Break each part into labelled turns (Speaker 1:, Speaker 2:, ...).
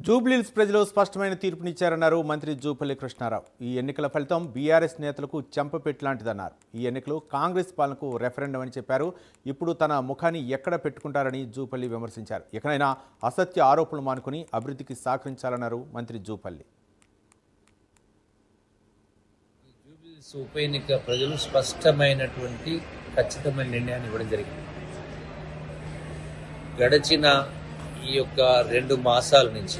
Speaker 1: జూబ్లీహిల్స్ ప్రజలు స్పష్టమైన తీర్పునిచ్చారన్నారు మంత్రి జూపల్లి కృష్ణారావు. ఈ ఎన్నికల ఫలితం బీఆర్ఎస్ నేతలకు చెంపపెట్టులాంటిదన్నారు. ఈ ఎన్నికలు కాంగ్రెస్ పాలనకు రెఫరెండం అని చెప్పారు. ఇప్పుడు తన ముఖాన్ని ఎక్కడ పెట్టుకుంటారని జూపల్లి విమర్శించారు. ఎక్కడైనా అసత్య ఆరోపణలు మానుకుని అభివృద్ధికి సహకరించాలన్నారు మంత్రి జూపల్లి.
Speaker 2: జూబ్లీహిల్స్ ఉప ఎన్నిక ప్రజలు స్పష్టమైనటువంటి ఖచ్చితమైన నిర్ణయాన్ని ఇవ్వడం జరిగింది. గడిచిన ఈ యొక్క 2 మాసాల నుంచి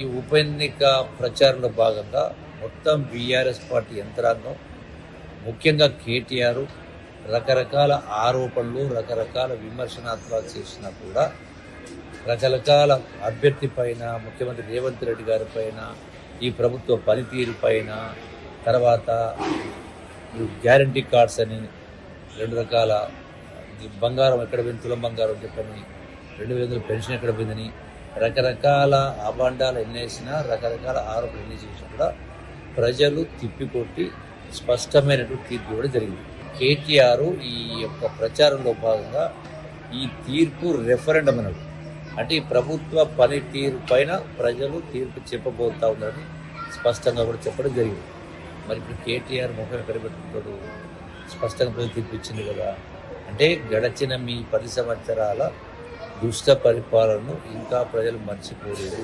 Speaker 2: ఈ ఉప ఎన్నిక ప్రచారంలో భాగంగా మొత్తం బీఆర్ఎస్ పార్టీ యంత్రాంగం, ముఖ్యంగా కేటీఆర్ రకరకాల ఆరోపణలు, రకరకాల విమర్శనాత్మకాలు చేసినా కూడా రకరకాల అభ్యర్థి పైన, ముఖ్యమంత్రి రేవంత్ రెడ్డి గారి పైన, ఈ ప్రభుత్వ పనితీరు పైన, తర్వాత గ్యారంటీ కార్డ్స్ అని 2 రకాల బంగారం ఎక్కడ పోయింది, తులం బంగారం చెప్పని 2000 పెన్షన్ ఎక్కడ పోయిందని రకరకాల అభాండాలు ఎన్నేసినా, రకరకాల ఆరోపణలు ఎన్ని చేసినా కూడా ప్రజలు తిప్పికొట్టి స్పష్టమైనటువంటి తీర్పు ఇవ్వడం జరిగింది. కేటీఆర్ ఈ యొక్క ప్రచారంలో భాగంగా ఈ తీర్పు రెఫరెండం అన్నాడు. అంటే ఈ ప్రభుత్వ పనితీరు పైన ప్రజలు తీర్పు చెప్పబోతా ఉన్నారని స్పష్టంగా కూడా చెప్పడం జరిగింది. మరి ఇప్పుడు కేటీఆర్ ముఖం ఎక్కడ పెట్టుకుంటాడు? స్పష్టంగా ప్రజలు తీర్పు ఇచ్చింది కదా. అంటే గడచిన మీ 10 సంవత్సరాల దుష్ట పరిపాలనను ఇంకా ప్రజలు మర్చిపోలేదు.